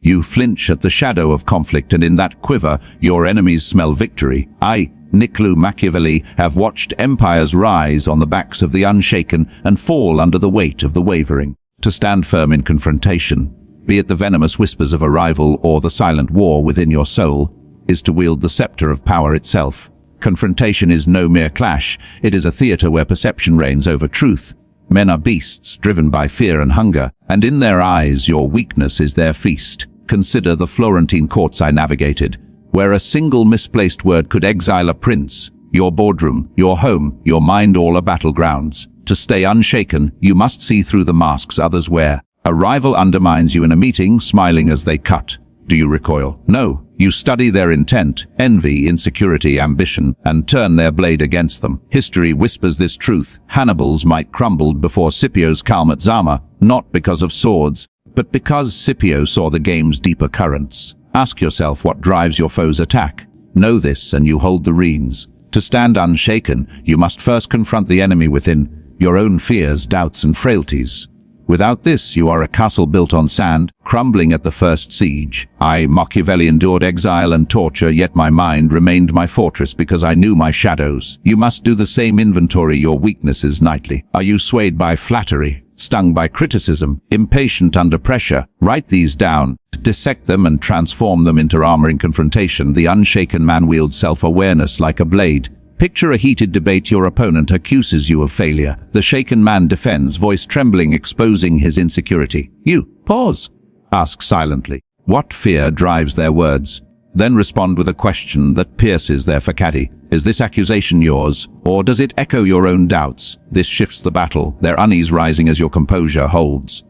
You flinch at the shadow of conflict, and in that quiver, your enemies smell victory. I, Machiavelli, have watched empires rise on the backs of the unshaken and fall under the weight of the wavering. To stand firm in confrontation, be it the venomous whispers of a rival or the silent war within your soul, is to wield the scepter of power itself. Confrontation is no mere clash. It is a theater where perception reigns over truth. Men are beasts, driven by fear and hunger, and in their eyes your weakness is their feast. Consider the Florentine courts I navigated, where a single misplaced word could exile a prince. Your boardroom, your home, your mind, all are battlegrounds. To stay unshaken, you must see through the masks others wear. A rival undermines you in a meeting, smiling as they cut. Do you recoil? No. You study their intent, envy, insecurity, ambition, and turn their blade against them. History whispers this truth. Hannibal's might crumbled before Scipio's calm at Zama, not because of swords, but because Scipio saw the game's deeper currents. Ask yourself what drives your foe's attack. Know this, and you hold the reins. To stand unshaken, you must first confront the enemy within, your own fears, doubts, and frailties. Without this, you are a castle built on sand, crumbling at the first siege. I, Machiavelli, endured exile and torture, yet my mind remained my fortress because I knew my shadows. You must do the same. Inventory your weaknesses nightly. Are you swayed by flattery, stung by criticism, impatient under pressure? Write these down, dissect them, and transform them into armor in confrontation. The unshaken man wields self-awareness like a blade. Picture a heated debate. Your opponent accuses you of failure. The shaken man defends, voice trembling, exposing his insecurity. You pause. Ask silently, what fear drives their words? Then respond with a question that pierces their facade. Is this accusation yours, or does it echo your own doubts? This shifts the battle, their unease rising as your composure holds.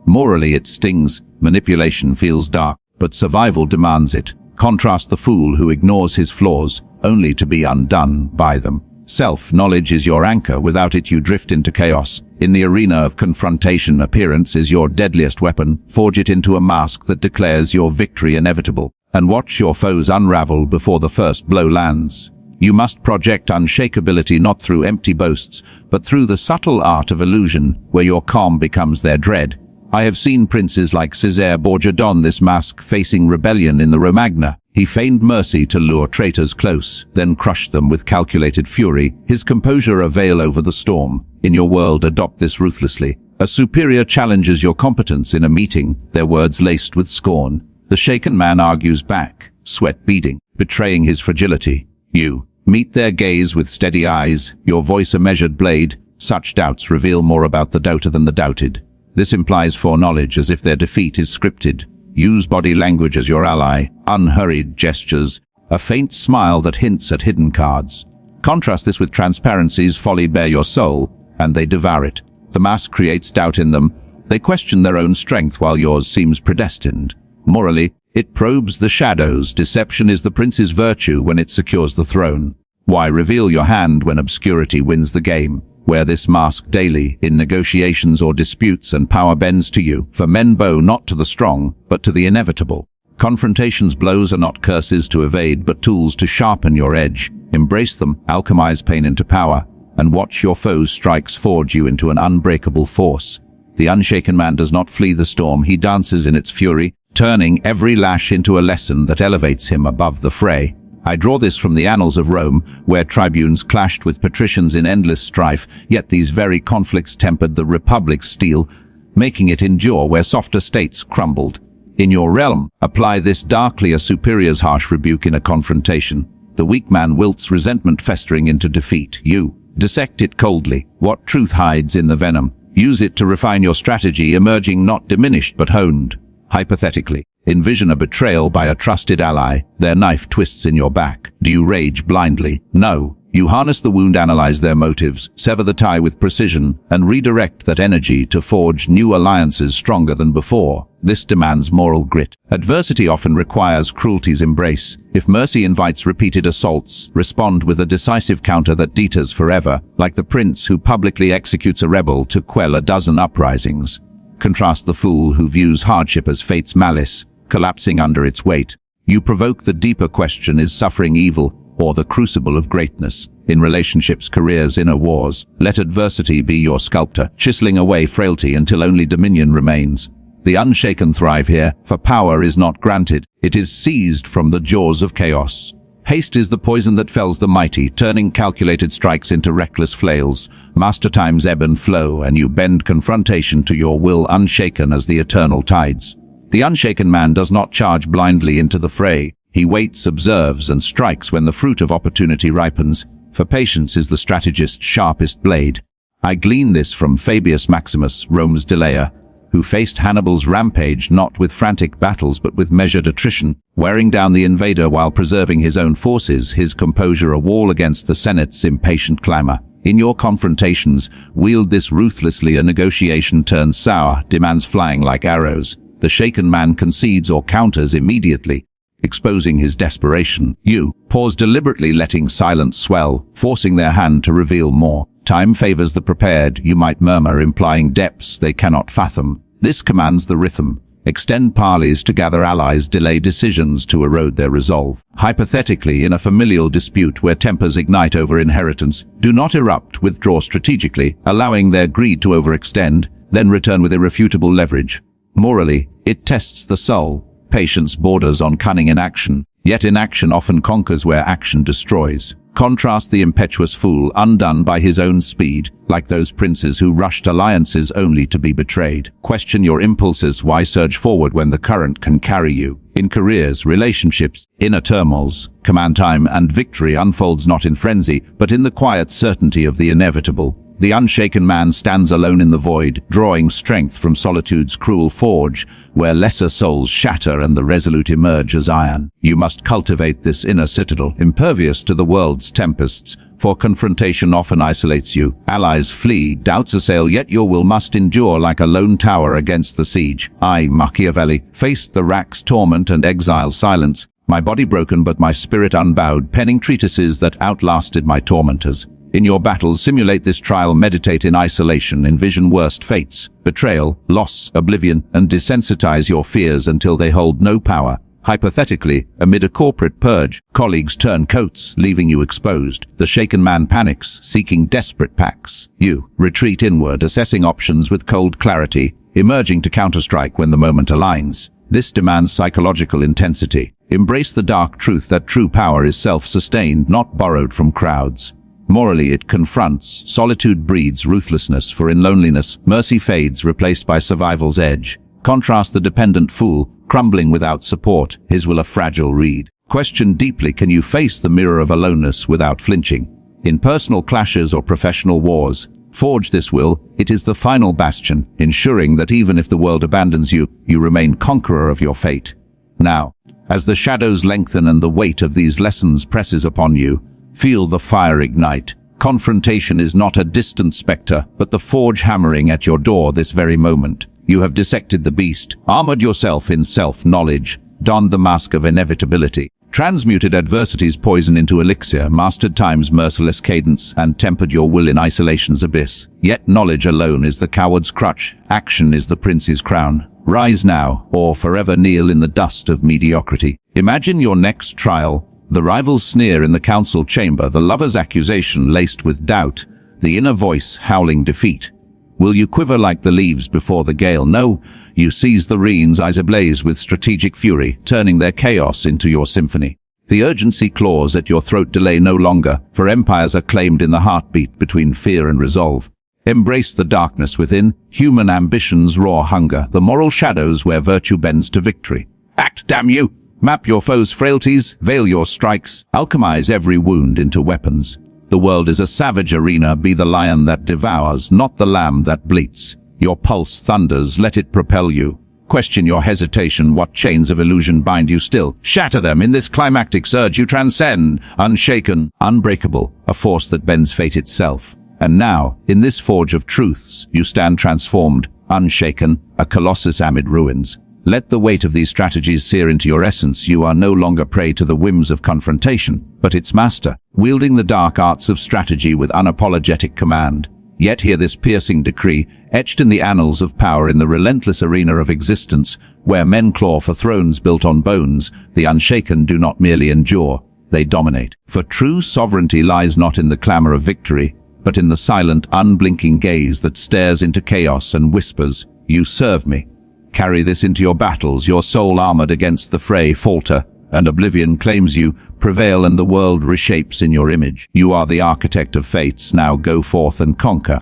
Morally it stings, manipulation feels dark, but survival demands it. Contrast the fool who ignores his flaws, only to be undone by them. Self-knowledge is your anchor. Without it you drift into chaos. In the arena of confrontation, appearance is your deadliest weapon. Forge it into a mask that declares your victory inevitable, and watch your foes unravel before the first blow lands. You must project unshakability not through empty boasts, but through the subtle art of illusion, where your calm becomes their dread. I have seen princes like Cesare Borgia don this mask facing rebellion in the Romagna. He feigned mercy to lure traitors close, then crushed them with calculated fury, his composure a veil over the storm. In your world, adopt this ruthlessly. A superior challenges your competence in a meeting, their words laced with scorn. The shaken man argues back, sweat beading, betraying his fragility. You meet their gaze with steady eyes, your voice a measured blade. Such doubts reveal more about the doubter than the doubted. This implies foreknowledge, as if their defeat is scripted. Use body language as your ally, unhurried gestures, a faint smile that hints at hidden cards. Contrast this with transparencies. Folly bare your soul, and they devour it. The mask creates doubt in them. They question their own strength while yours seems predestined. Morally, it probes the shadows. Deception is the prince's virtue when it secures the throne. Why reveal your hand when obscurity wins the game? Wear this mask daily, in negotiations or disputes, and power bends to you. For men bow not to the strong, but to the inevitable. Confrontations blows are not curses to evade, but tools to sharpen your edge. Embrace them, alchemize pain into power, and watch your foes' strikes forge you into an unbreakable force. The unshaken man does not flee the storm, he dances in its fury, turning every lash into a lesson that elevates him above the fray. I draw this from the annals of Rome, where tribunes clashed with patricians in endless strife, yet these very conflicts tempered the republic's steel, making it endure where softer states crumbled. In your realm, apply this darkly, a superior's harsh rebuke in a confrontation. The weak man wilts, resentment festering into defeat. You dissect it coldly. What truth hides in the venom? Use it to refine your strategy, emerging not diminished but honed. Hypothetically, envision a betrayal by a trusted ally. Their knife twists in your back. Do you rage blindly? No. You harness the wound, analyze their motives, sever the tie with precision, and redirect that energy to forge new alliances stronger than before. This demands moral grit. Adversity often requires cruelty's embrace. If mercy invites repeated assaults, respond with a decisive counter that deters forever, like the prince who publicly executes a rebel to quell a dozen uprisings. Contrast the fool who views hardship as fate's malice, collapsing under its weight. You provoke the deeper question: is suffering evil, or the crucible of greatness? In relationships, careers, inner wars, let adversity be your sculptor, chiseling away frailty until only dominion remains. The unshaken thrive here, for power is not granted, it is seized from the jaws of chaos. Haste is the poison that fells the mighty, turning calculated strikes into reckless flails. Master times ebb and flow, and you bend confrontation to your will unshaken as the eternal tides. The unshaken man does not charge blindly into the fray. He waits, observes, and strikes when the fruit of opportunity ripens, for patience is the strategist's sharpest blade. I glean this from Fabius Maximus, Rome's delayer, who faced Hannibal's rampage not with frantic battles but with measured attrition, wearing down the invader while preserving his own forces, his composure a wall against the Senate's impatient clamor. In your confrontations, wield this ruthlessly. A negotiation turns sour, demands flying like arrows. The shaken man concedes or counters immediately, exposing his desperation. You pause deliberately, letting silence swell, forcing their hand to reveal more. Time favors the prepared, you might murmur, implying depths they cannot fathom. This commands the rhythm. Extend parleys to gather allies, delay decisions to erode their resolve. Hypothetically, in a familial dispute where tempers ignite over inheritance, do not erupt, withdraw strategically, allowing their greed to overextend, then return with irrefutable leverage. Morally, it tests the soul. Patience borders on cunning in action, yet inaction often conquers where action destroys. Contrast the impetuous fool, undone by his own speed, like those princes who rushed alliances only to be betrayed. Question your impulses. Why surge forward when the current can carry you? In careers, relationships, inner turmoils, command time and victory unfolds not in frenzy, but in the quiet certainty of the inevitable. The unshaken man stands alone in the void, drawing strength from solitude's cruel forge, where lesser souls shatter and the resolute emerge as iron. You must cultivate this inner citadel, impervious to the world's tempests, for confrontation often isolates you. Allies flee, doubts assail, yet your will must endure like a lone tower against the siege. I, Machiavelli, faced the rack's torment and exile's silence, my body broken but my spirit unbowed, penning treatises that outlasted my tormentors. In your battles, simulate this trial, meditate in isolation, envision worst fates, betrayal, loss, oblivion, and desensitize your fears until they hold no power. Hypothetically, amid a corporate purge, colleagues turn coats, leaving you exposed. The shaken man panics, seeking desperate pacts. You retreat inward, assessing options with cold clarity, emerging to counterstrike when the moment aligns. This demands psychological intensity. Embrace the dark truth that true power is self-sustained, not borrowed from crowds. Morally, it confronts. Solitude breeds ruthlessness, for in loneliness, mercy fades, replaced by survival's edge. Contrast the dependent fool, crumbling without support, his will a fragile reed. Question deeply, can you face the mirror of aloneness without flinching? In personal clashes or professional wars, forge this will. It is the final bastion, ensuring that even if the world abandons you, you remain conqueror of your fate. Now, as the shadows lengthen and the weight of these lessons presses upon you, feel the fire ignite. Confrontation is not a distant specter, but the forge hammering at your door this very moment. You have dissected the beast, armored yourself in self-knowledge, donned the mask of inevitability, transmuted adversity's poison into elixir, mastered time's merciless cadence, and tempered your will in isolation's abyss. Yet knowledge alone is the coward's crutch, action is the prince's crown. Rise now, or forever kneel in the dust of mediocrity. Imagine your next trial, the rival's sneer in the council chamber, the lover's accusation laced with doubt, the inner voice howling defeat. Will you quiver like the leaves before the gale? No, you seize the reins, eyes ablaze with strategic fury, turning their chaos into your symphony. The urgency claws at your throat delay no longer, for empires are claimed in the heartbeat between fear and resolve. Embrace the darkness within, human ambition's raw hunger, the moral shadows where virtue bends to victory. Act, damn you! Map your foe's frailties, veil your strikes, alchemize every wound into weapons. The world is a savage arena, be the lion that devours, not the lamb that bleats. Your pulse thunders, let it propel you. Question your hesitation, what chains of illusion bind you still? Shatter them, in this climactic surge you transcend, unshaken, unbreakable, a force that bends fate itself. And now, in this forge of truths, you stand transformed, unshaken, a colossus amid ruins. Let the weight of these strategies sear into your essence. You are no longer prey to the whims of confrontation, but its master, wielding the dark arts of strategy with unapologetic command. Yet hear this piercing decree, etched in the annals of power in the relentless arena of existence, where men claw for thrones built on bones, the unshaken do not merely endure, they dominate. For true sovereignty lies not in the clamor of victory, but in the silent, unblinking gaze that stares into chaos and whispers, "You serve me." Carry this into your battles, your soul armored against the fray falter, and oblivion claims you, prevail and the world reshapes in your image. You are the architect of fates, now go forth and conquer.